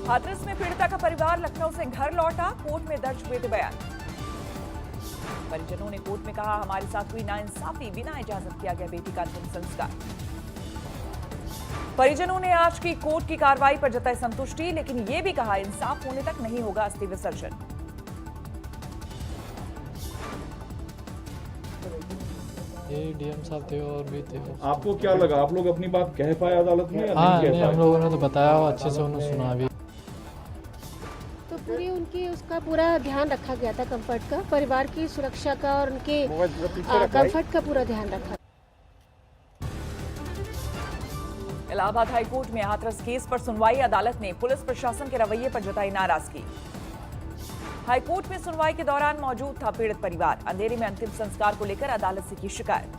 हाथरस में पीड़िता का परिवार लखनऊ से घर लौटा, कोर्ट में दर्ज हुए थे बयान। परिजनों ने कोर्ट में कहा, हमारे साथ हुई नाइंसाफी, बिना इजाजत किया गया बेटी का अंतिम संस्कार। परिजनों ने आज की कोर्ट की कार्रवाई पर जताई संतुष्टि, लेकिन यह भी कहा इंसाफ होने तक नहीं होगा अस्थि विसर्जन। डीएम साहब थे और भी थे। आपको क्या लगा, आप लोग अपनी बात कह पाए अदालत में या हाँ, नहीं कह पाए? हम लोगों ने तो बताया, अच्छे से उन्होंने सुना भी। तो पूरी उनकी उसका पूरा ध्यान रखा गया था, कंफर्ट का, परिवार की सुरक्षा का और उनके कंफर्ट का पूरा ध्यान रखा। इलाहाबाद हाईकोर्ट में हाथरस केस पर सुनवाई, अदालत ने पुलिस प्रशासन के रवैये पर जताई नाराजगी। हाईकोर्ट में सुनवाई के दौरान मौजूद था पीड़ित परिवार, अंधेरे में अंतिम संस्कार को लेकर अदालत से की शिकायत।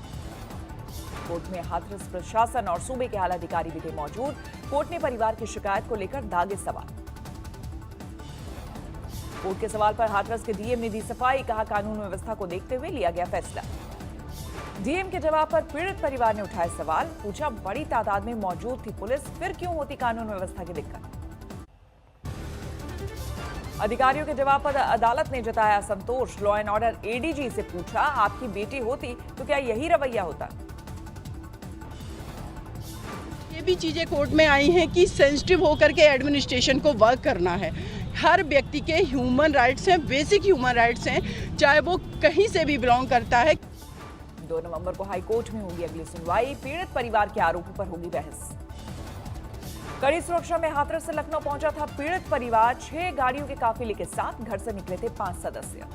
कोर्ट में हाथरस प्रशासन और सूबे के आला अधिकारी भी थे मौजूद। कोर्ट ने परिवार की शिकायत को लेकर दागे सवाल। कोर्ट के सवाल पर हाथरस के डीएम ने दी सफाई, कहा कानून व्यवस्था को देखते हुए लिया गया फैसला। डीएम के जवाब पर पीड़ित परिवार ने उठाए सवाल, पूछा बड़ी तादाद में मौजूद थी पुलिस, फिर क्यों होती कानून व्यवस्था की दिक्कत। अधिकारियों के जवाब पर अदालत ने जताया असंतोष। लॉ एंड ऑर्डर एडीजी से पूछा, आपकी बेटी होती तो क्या यही रवैया होता। ये भी चीजें कोर्ट में आई हैं कि सेंसिटिव होकर के एडमिनिस्ट्रेशन को वर्क करना है। हर व्यक्ति के ह्यूमन राइट्स हैं, बेसिक ह्यूमन राइट्स हैं, चाहे वो कहीं से भी बिलोंग करता है। 2 नवंबर को हाईकोर्ट में होगी अगली सुनवाई, पीड़ित परिवार के आरोपों पर होगी बहस। कड़ी सुरक्षा में हाथरस से लखनऊ पहुंचा था पीड़ित परिवार, 6 गाड़ियों के काफिले के साथ घर से निकले थे 5 सदस्य।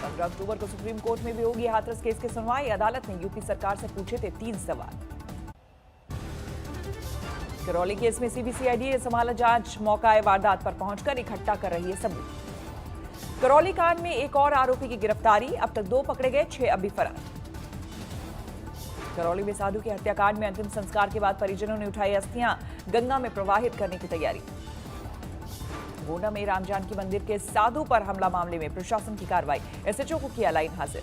15 अक्टूबर को सुप्रीम कोर्ट में भी होगी हाथरस केस की सुनवाई, अदालत ने यूपी सरकार से पूछे थे 3 सवाल। करौली केस में सीबीसीआईडी ने संभाला जांच, मौका वारदात पर पहुंचकर इकट्ठा कर रही है सबूत। करौली कांड में एक और आरोपी की गिरफ्तारी, अब तक 2 पकड़े गए, 6 अभी फरार। करौली में साधु के हत्याकांड में अंतिम संस्कार के बाद परिजनों ने उठाई अस्थियां, गंगा में प्रवाहित करने की तैयारी। गोंडा में राम जानकी मंदिर के साधु पर हमला मामले में प्रशासन की कार्रवाई, एसएचओ को किया लाइन हाजिर।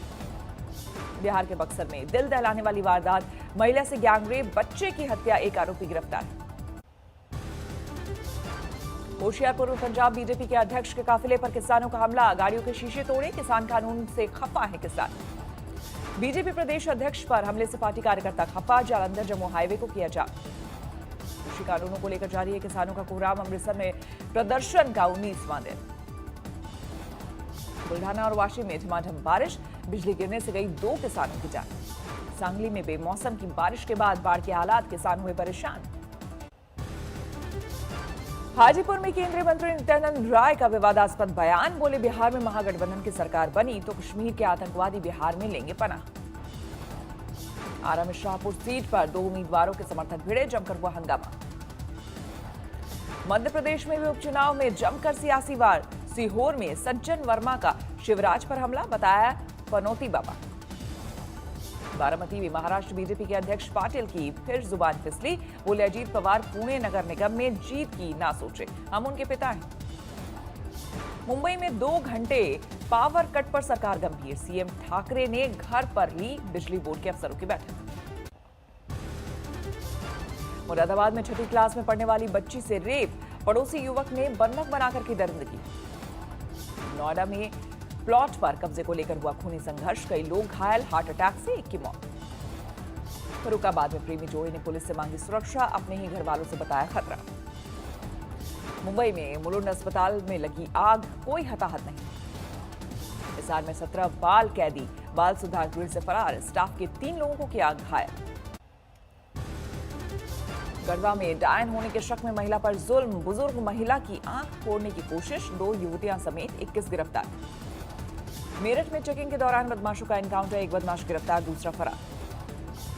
बिहार के बक्सर में दिल दहलाने वाली वारदात, महिला से गैंगरेप, बच्चे की हत्या, एक आरोपी गिरफ्तार। होशियारपुर में पंजाब बीजेपी के अध्यक्ष के काफिले पर किसानों का हमला, गाड़ियों के शीशे तोड़े, किसान कानून से खफा है किसान। बीजेपी प्रदेश अध्यक्ष पर हमले से पार्टी कार्यकर्ता खफा, जालंधर जम्मू हाईवे को किया जाम। कृषि कानूनों को लेकर जारी है किसानों का कोहराम, अमृतसर में प्रदर्शन का 19वां दिन। बुल्ढाना और वाशी में झमाझम बारिश, बिजली गिरने से गई 2 किसानों की जान। सांगली में बेमौसम की बारिश के बाद बाढ़ के हालात, किसान हुए परेशान। हाजीपुर में केंद्रीय मंत्री नित्यानंद राय का विवादास्पद बयान, बोले बिहार में महागठबंधन की सरकार बनी तो कश्मीर के आतंकवादी बिहार में लेंगे पनाह। आरा में शाहपुर सीट पर 2 उम्मीदवारों के समर्थक भिड़े, जमकर हुआ हंगामा। मध्य प्रदेश में भी उपचुनाव में जमकर सियासी वार, सीहोर में सज्जन वर्मा का शिवराज पर हमला, बताया पनौती बाबा। बारामती में महाराष्ट्र बीजेपी के अध्यक्ष पाटिल की फिर जुबान फिसली, बोले अजीत पवार पुणे नगर निगम में जीत की ना सोचे, हम उनके पिता हैं। मुंबई में 2 घंटे पावर कट पर सरकार गंभीर, सीएम ठाकरे ने घर पर ली बिजली बोर्ड के अफसरों की बैठक। मुरादाबाद में 6ठी क्लास में पढ़ने वाली बच्ची से रेप, पड़ोसी युवक ने बंधक बनाकर की दरिंदगी। नोएडा में प्लॉट पर कब्जे को लेकर हुआ खूनी संघर्ष, कई लोग घायल, हार्ट अटैक से एक की मौत। फरुखाबाद में प्रेमी जोड़े ने पुलिस से मांगी सुरक्षा, अपने ही घर वालों से बताया खतरा। मुंबई में मुलुंड अस्पताल में लगी आग, कोई हताहत नहीं। हिसार में 17 बाल कैदी बाल सुधार गृह से फरार, स्टाफ के 3 लोगों को किया घायल। गढ़वा में डायन होने के शक में महिला पर जुल्म, बुजुर्ग महिला की आंख फोड़ने की कोशिश, 2 युवतियां समेत 21 गिरफ्तार। मेरठ में चेकिंग के दौरान बदमाशों का एनकाउंटर, 1 बदमाश गिरफ्तार, दूसरा फरार।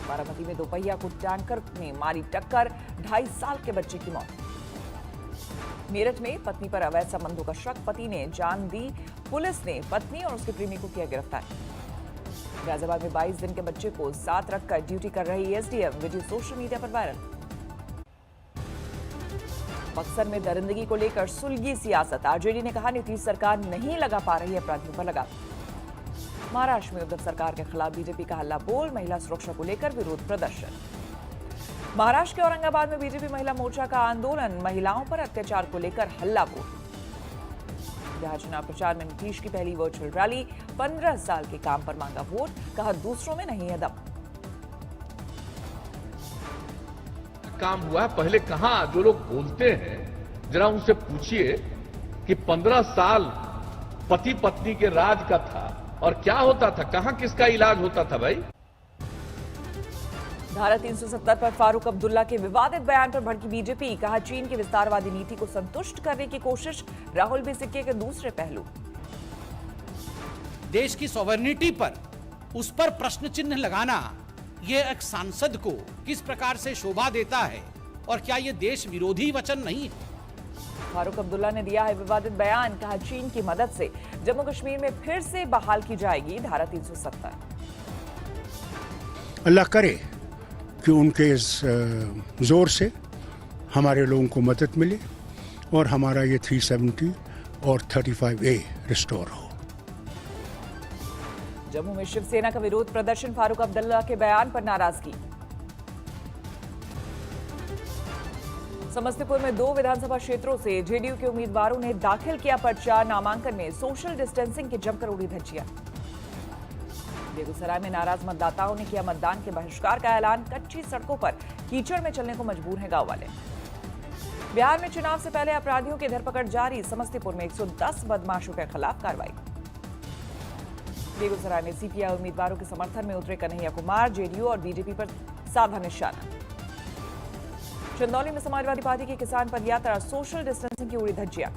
बारामती में दोपहिया को टैंकर ने मारी टक्कर, 2.5 साल के बच्चे की मौत। मेरठ में पत्नी पर अवैध संबंधों का शक, पति ने जान दी, पुलिस ने पत्नी और उसके प्रेमी को किया गिरफ्तार। गाजियाबाद में 22 दिन के बच्चे को साथ रखकर ड्यूटी कर रही एसडीएम, वीडियो सोशल मीडिया पर वायरल। बक्सर में दरिंदगी को लेकर सुलगी सियासत, आरजेडी ने कहा नीतीश सरकार नहीं लगा पा रही अपराधियों पर लगाम। महाराष्ट्र में उद्धव सरकार के खिलाफ बीजेपी का हल्ला बोल, महिला सुरक्षा को लेकर विरोध प्रदर्शन। महाराष्ट्र के औरंगाबाद में बीजेपी महिला मोर्चा का आंदोलन, महिलाओं पर अत्याचार को लेकर हल्ला बोल। बिहार चुनाव प्रचार में नीतीश की पहली वर्चुअल रैली, 15 साल के काम पर मांगा वोट, कहा दूसरों में नहीं है दम। काम हुआ है, पहले कहां जो लोग बोलते हैं जरा उनसे पूछिए कि 15 साल पति पत्नी के राज का था और क्या होता था, कहां किसका इलाज होता था भाई। धारा 370 पर फारूक अब्दुल्ला के विवादित बयान पर भड़की बीजेपी, कहा चीन की विस्तारवादी नीति को संतुष्ट करने की कोशिश, राहुल भी सिक्के के दूसरे पहलू। देश की सॉवरेनिटी पर उस पर प्रश्न चिन्ह लगाना यह एक सांसद को किस प्रकार से शोभा देता है और क्या यह देश विरोधी वचन नहीं है। फारूक अब्दुल्ला ने दिया है विवादित बयान, कहा चीन की मदद से जम्मू कश्मीर में फिर से बहाल की जाएगी धारा 370। अल्लाह करे कि उनके इस जोर से हमारे लोगों को मदद मिले और हमारा ये 370 और 35A रिस्टोर हो। जम्मू में शिवसेना का विरोध प्रदर्शन, फारूक अब्दुल्ला के बयान पर नाराजगी। समस्तीपुर में 2 विधानसभा क्षेत्रों से जेडीयू के उम्मीदवारों ने दाखिल किया पर्चा, नामांकन में सोशल डिस्टेंसिंग की जमकर उड़ी धज्जियां। बेगूसराय में नाराज मतदाताओं ने किया मतदान के बहिष्कार का ऐलान, कच्ची सड़कों पर कीचड़ में चलने को मजबूर हैं गांव वाले। बिहार में चुनाव से पहले अपराधियों की धरपकड़ जारी, समस्तीपुर में 110 बदमाशों के खिलाफ कार्रवाई। बेगूसराय में सीपीआई उम्मीदवारों के समर्थन में उतरे कन्हैया कुमार, जेडीयू और बीजेपी पर साधा निशाना। चंदौली में समाजवादी पार्टी की किसान पदयात्रा, सोशल डिस्टेंसिंग की उड़ी धज्जियां।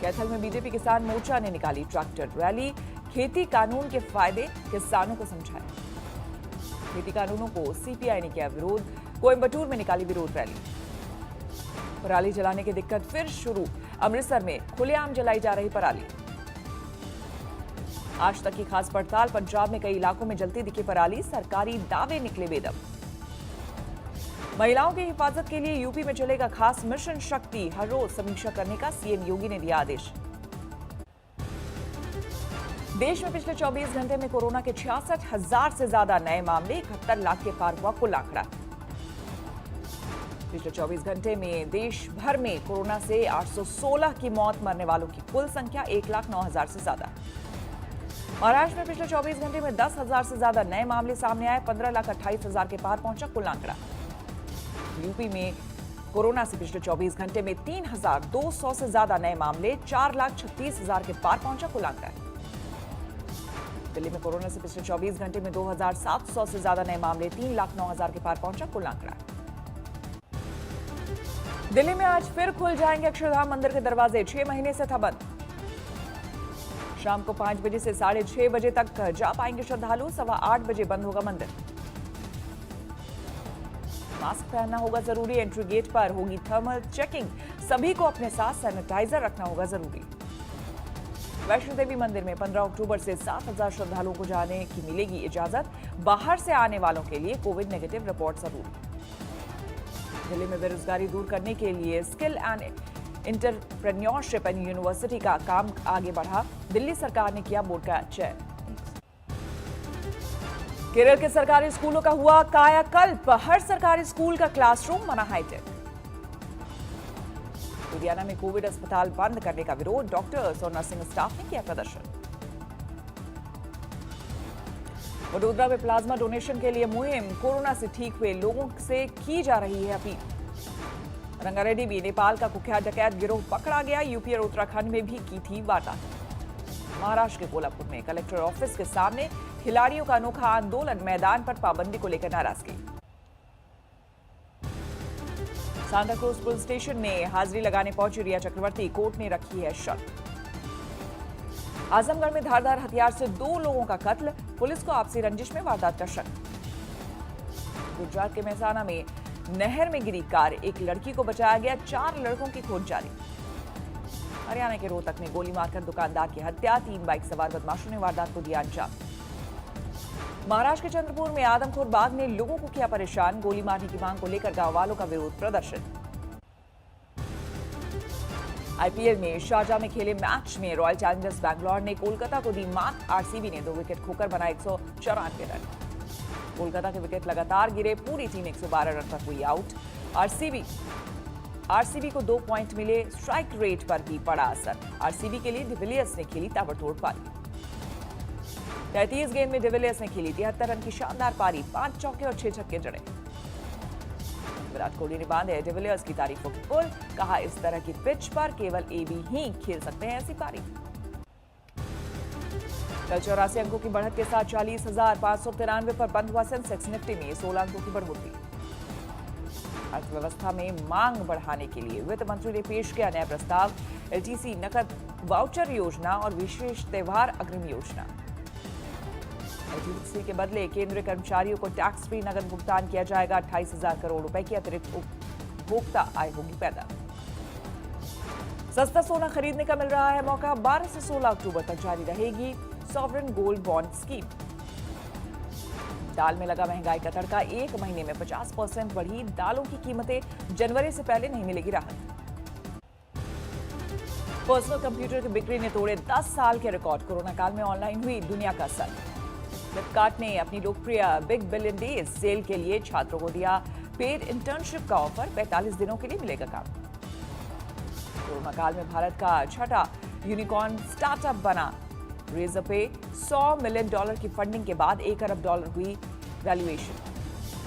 कैथल में बीजेपी किसान मोर्चा ने निकाली ट्रैक्टर रैली, खेती कानून के फायदे किसानों को समझाया। खेती कानूनों को सीपीआई ने किया विरोध, कोयम्बटूर में निकाली विरोध रैली। पराली जलाने की दिक्कत फिर शुरू, अमृतसर में खुलेआम जलाई जा रही पराली। आज तक की खास पड़ताल, पंजाब में कई इलाकों में जलती दिखी पराली, सरकारी दावे निकले बेदम। महिलाओं की हिफाजत के लिए यूपी में चलेगा खास मिशन शक्ति, हर रोज समीक्षा करने का सीएम योगी ने दिया आदेश। देश में पिछले 24 घंटे में कोरोना के 66,000 से ज्यादा नए मामले, 71 लाख के पार हुआ कुल आंकड़ा। पिछले 24 घंटे में देश भर में कोरोना से 816 की मौत, मरने वालों की कुल संख्या 1,09,000 से ज्यादा। महाराष्ट्र में पिछले 24 घंटे में 10,000 से ज्यादा नए मामले सामने आए, 15,28,000 के पार पहुंचा कुल आंकड़ा। यूपी में कोरोना से पिछले 24 घंटे में 3,200 से ज्यादा नए मामले, 4,36,000 के पार पहुंचा कुल आंकड़ा। दिल्ली में कोरोना से पिछले 24 घंटे में 2,700 से ज्यादा नए मामले, 3,09,000 के पार पहुंचा कुल आंकड़ा। दिल्ली में आज फिर खुल जाएंगे अक्षरधाम मंदिर के दरवाजे, 6 महीने से था बंद। शाम को 5 बजे से 6:30 बजे तक जा पाएंगे श्रद्धालु, 8:15 बजे बंद होगा मंदिर। मास्क पहनना होगा जरूरी, एंट्री गेट पर होगी थर्मल चेकिंग, सभी को अपने साथ सैनिटाइजर रखना होगा जरूरी। वैष्णो देवी मंदिर में 15 अक्टूबर से 7,000 श्रद्धालुओं को जाने की मिलेगी इजाजत, बाहर से आने वालों के लिए कोविड नेगेटिव रिपोर्ट जरूरी। दिल्ली में बेरोजगारी दूर करने के लिए skill and entrepreneurship and university का काम आगे बढ़ा, दिल्ली सरकार ने किया बोर्ड का चयन। केरल के सरकारी स्कूलों का हुआ कायाकल्प, हर सरकारी स्कूल का क्लासरूम बना हाईटेक। लुधियाना में कोविड अस्पताल बंद करने का विरोध, डॉक्टर्स और नर्सिंग स्टाफ ने किया प्रदर्शन। वडोदरा में प्लाज्मा डोनेशन के लिए मुहिम, कोरोना से ठीक हुए लोगों से की जा रही है अपील। रंगारेड्डी भी नेपाल का कुख्यात डकैत गिरोह पकड़ा गया, यूपी और उत्तराखंड में भी की थी वारदात। महाराष्ट्र के कोल्हापुर में कलेक्टर ऑफिस के सामने खिलाड़ियों का अनोखा आंदोलन, मैदान पर पाबंदी को लेकर नाराजगी। सांता क्रूज पुलिस स्टेशन में हाजिरी लगाने पहुंची रिया चक्रवर्ती, कोर्ट ने रखी है शर्त। आजमगढ़ में धारदार हथियार से 2 लोगों का कत्ल, पुलिस को आपसी रंजिश में वारदात का शक। गुजरात के मेहसाना में नहर में गिरी कार, एक लड़की को बचाया गया, 4 लड़कों की खोज जारी। हरियाणा के रोहतक में गोली मारकर दुकानदार की हत्या, 3 बाइक सवार बदमाशों ने वारदात को दिया अंजाम। महाराष्ट्र के चंद्रपुर में आदमखोर बाघ ने लोगों को किया परेशान, गोली मारने की मांग को लेकर गांव वालों का विरोध प्रदर्शन। आईपीएल में शारजाह में खेले मैच में रॉयल चैलेंजर्स बैंगलोर ने कोलकाता को दी मात, आरसीबी ने 2 विकेट खोकर बनाए 194 रन। कोलकाता के विकेट लगातार गिरे, पूरी टीम 112 रन पर हुई आउट। आरसीबी को 2 पॉइंट मिले, स्ट्राइक रेट पर भी पड़ा असर। आरसीबी के लिए डिविलियर्स ने खेली ताबड़तोड़ पारी। 33 गेंद में डिविलियर्स ने खेली 73 रन की शानदार पारी, 5 चौके और 6 छक्के जड़े। विराट कोहली ने बांधे डिविलियर्स की तारीफों की पुल, कहा इस तरह की पिच पर केवल एबी ही खेल सकते हैं ऐसी पारी। कल 84 अंकों की बढ़त के साथ 40,593 पर बंद हुआ सेंसेक्स। निफ्टी में 16 अंकों की बढ़ोतरी। अर्थव्यवस्था में मांग बढ़ाने के लिए वित्त मंत्री ने पेश किया नया प्रस्ताव, एलटीसी नकद वाउचर योजना और विशेष त्योहार अग्रिम योजना। एलटीसी के बदले केंद्रीय कर्मचारियों को टैक्स फ्री नकद भुगतान किया जाएगा। 28,000 करोड़ रुपए की अतिरिक्त उपभोक्ता आय होगी पैदा। सस्ता सोना खरीदने का मिल रहा है मौका, 12 से 16 अक्टूबर तक जारी रहेगी सॉवरेन गोल्ड बॉन्ड स्कीम। दाल में लगा महंगाई का तड़का, एक महीने में 50% बढ़ी दालों की कीमतें, जनवरी से पहले नहीं मिलेगी राहत। पर्सनल कंप्यूटर की बिक्री ने तोड़े 10 साल के रिकॉर्ड, कोरोना काल में ऑनलाइन हुई दुनिया का सर। फ्लिपकार्ट ने अपनी लोकप्रिय बिग बिलियन डेज सेल के लिए छात्रों को दिया पेड इंटर्नशिप का ऑफर, 45 दिनों के लिए मिलेगा काम। कोरोना काल में भारत का छठा यूनिकॉर्न स्टार्टअप बना रेजर पे। $100 मिलियन की फंडिंग के बाद $1 अरब हुई वैल्यूएशन।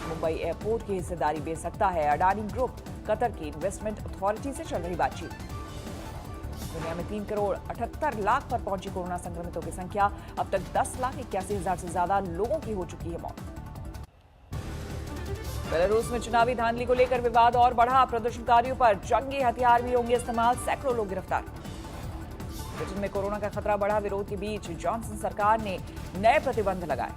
मुंबई एयरपोर्ट की हिस्सेदारी बेच सकता है अडानी ग्रुप, कतर की इन्वेस्टमेंट अथॉरिटी से चल रही बातचीत। दुनिया में 3 करोड़ 78 लाख पर पहुंची कोरोना संक्रमितों की संख्या, अब तक 10,81,000 से ज्यादा लोगों की हो चुकी है मौत। बेलारूस में चुनावी धांधली को लेकर विवाद और बढ़ा, प्रदर्शनकारियों पर जंगी हथियार भी होंगे इस्तेमाल, सैकड़ों लोग गिरफ्तार। ब्रिटेन में कोरोना का खतरा बढ़ा, विरोध के बीच जॉनसन सरकार ने नए प्रतिबंध लगाए।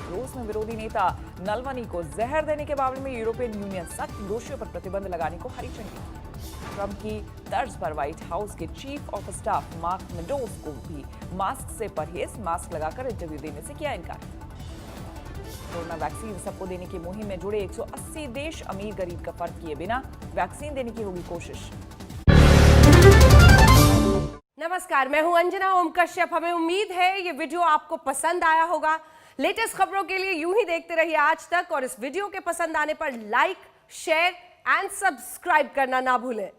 रूस में विरोधी नेता नलवनी को जहर देने के मामले में यूरोपियन यूनियन सख्त, दोषियों पर प्रतिबंध लगाने को हरी झंडी। ट्रंप की तर्ज पर व्हाइट हाउस के chief of staff mark meadows को भी मास्क से परहेज, मास्क लगाकर इंटरव्यू देने से किया इनकार। कोरोना वैक्सीन सबको देने की मुहिम में जुड़े 180 देश, अमीर गरीब का फर्क किए बिना वैक्सीन देने की होगी कोशिश। नमस्कार, मैं हूं अंजना ओम कश्यप। हमें उम्मीद है ये वीडियो आपको पसंद आया होगा। लेटेस्ट खबरों के लिए यूं ही देखते रहिए आज तक, और इस वीडियो के पसंद आने पर लाइक, शेयर एंड सब्सक्राइब करना ना भूलें।